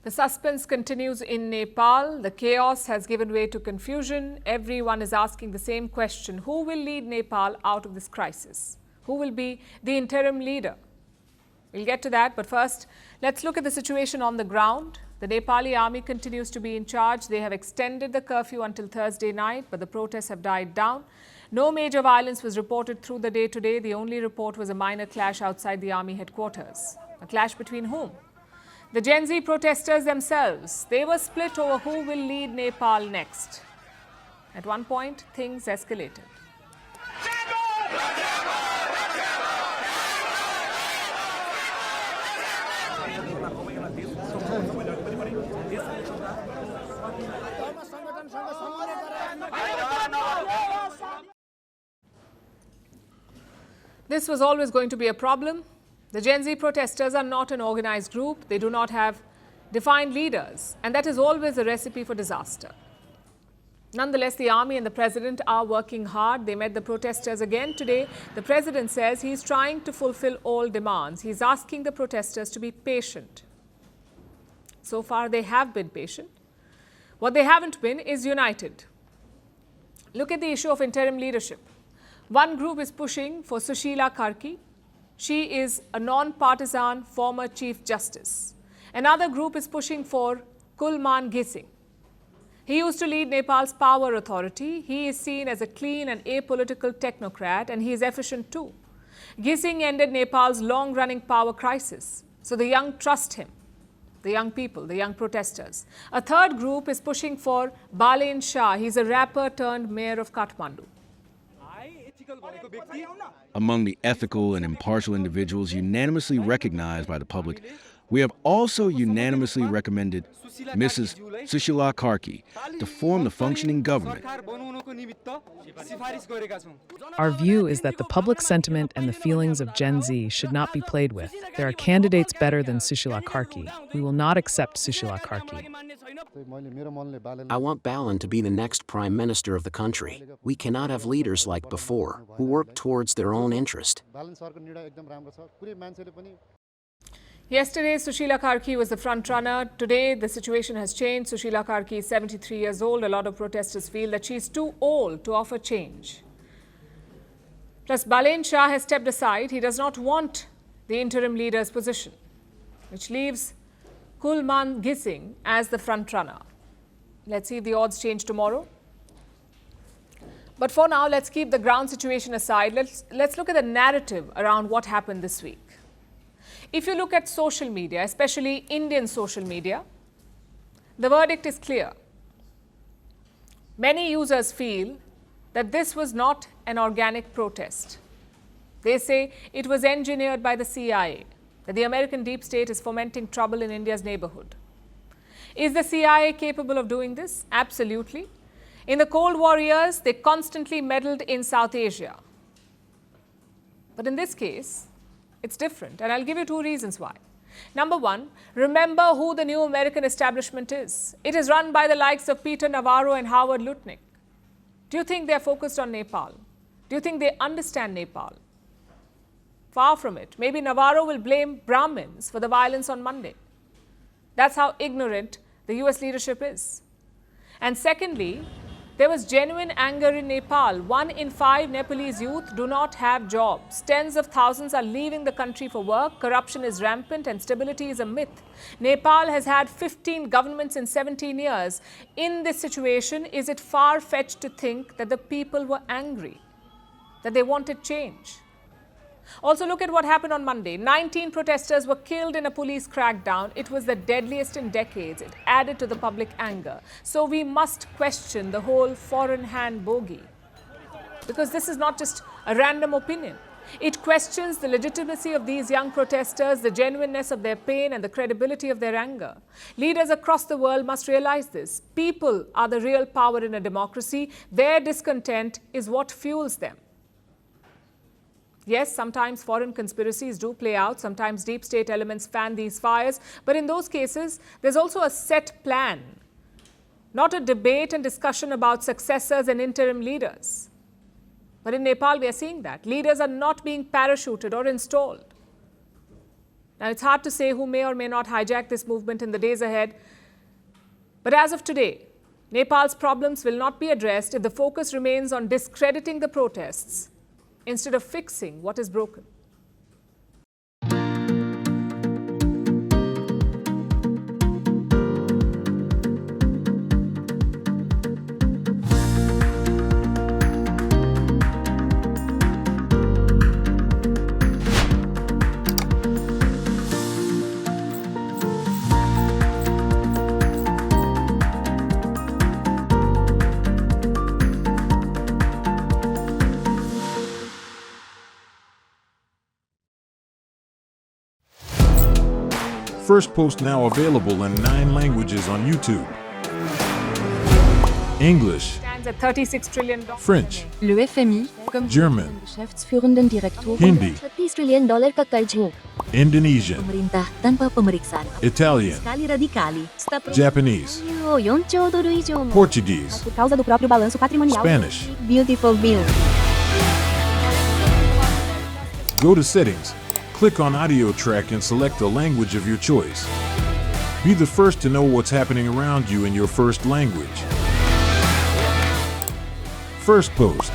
The suspense continues in Nepal. The chaos has given way to confusion. Everyone is asking the same question. Who will lead Nepal out of this crisis? Who will be the interim leader? We'll get to that, but first, let's look at the situation on the ground. The Nepali army continues to be in charge. They have extended the curfew until Thursday night, but the protests have died down. No major violence was reported through the day today. The only report was a minor clash outside the army headquarters. A clash between whom? The Gen Z protesters themselves. They were split over who will lead Nepal next. At one point, things escalated. This was always going to be a problem. The Gen Z protesters are not an organized group. They do not have defined leaders, and that is always a recipe for disaster. Nonetheless, the army and the president are working hard. They met the protesters again today. The president says he's trying to fulfill all demands. He's asking the protesters to be patient. So far, they have been patient. What they haven't been is united. Look at the issue of interim leadership. One group is pushing for Sushila Karki. She is a non-partisan former Chief Justice. Another group is pushing for Kulman Gising. He used to lead Nepal's power authority. He is seen as a clean and apolitical technocrat, and he is efficient too. Gising ended Nepal's long-running power crisis, so the young trust him. The young people, the young protesters. A third group is pushing for Balen Shah. He's a rapper turned mayor of Kathmandu. Among the ethical and impartial individuals unanimously recognized by the public, we have also unanimously recommended Mrs. Sushila Karki to form the functioning government. Our view is that the public sentiment and the feelings of Gen Z should not be played with. There are candidates better than Sushila Karki. We will not accept Sushila Karki. I want Balen to be the next prime minister of the country. We cannot have leaders like before, who work towards their own interest. Yesterday, Sushila Karki was the front runner. Today, the situation has changed. Sushila Karki is 73 years old. A lot of protesters feel that she is too old to offer change. Plus, Balen Shah has stepped aside. He does not want the interim leader's position, which leaves Kulman Gising as the front runner. Let's see if the odds change tomorrow. But for now, let's keep the ground situation aside. Let's look at the narrative around what happened this week. If you look at social media, especially Indian social media, the verdict is clear. Many users feel that this was not an organic protest. They say it was engineered by the CIA, that the American deep state is fomenting trouble in India's neighborhood. Is the CIA capable of doing this? Absolutely. In the Cold War years, they constantly meddled in South Asia. But in this case, it's different, and I'll give you two reasons why. Number one, remember who the new American establishment is. It is run by the likes of Peter Navarro and Howard Lutnick. Do you think they're focused on Nepal? Do you think they understand Nepal? Far from it. Maybe Navarro will blame Brahmins for the violence on Monday. That's how ignorant the US leadership is. And secondly, there was genuine anger in Nepal. 1 in 5 Nepalese youth do not have jobs. Tens of thousands are leaving the country for work. Corruption is rampant and stability is a myth. Nepal has had 15 governments in 17 years. In this situation, is it far-fetched to think that the people were angry, that they wanted change? Also, look at what happened on Monday. 19 protesters were killed in a police crackdown. It was the deadliest in decades. It added to the public anger. So we must question the whole foreign hand bogey, because this is not just a random opinion. It questions the legitimacy of these young protesters, the genuineness of their pain, and the credibility of their anger. Leaders across the world must realize this. People are the real power in a democracy. Their discontent is what fuels them. Yes, sometimes foreign conspiracies do play out. Sometimes deep state elements fan these fires. But in those cases, there's also a set plan, not a debate and discussion about successors and interim leaders. But in Nepal, we are seeing that. Leaders are not being parachuted or installed. Now, it's hard to say who may or may not hijack this movement in the days ahead. But as of today, Nepal's problems will not be addressed if the focus remains on discrediting the protests instead of fixing what is broken. Firstpost now available in 9 languages on YouTube. English, Stands at $36 trillion. French, Le FMI, comme German, geschäftsführenden Direktor, Hindi, $30 trillion ka karj mo. Indonesian, Pemerintah tanpa pemeriksaan. Italian, Sekali radikali. Japanese, 4 兆ドル以上も。 Portuguese, Por causa do próprio balanço patrimonial. Spanish. Beautiful bill. Go to Settings, click on Audio Track and select the language of your choice. Be the first to know what's happening around you in your first language. Firstpost.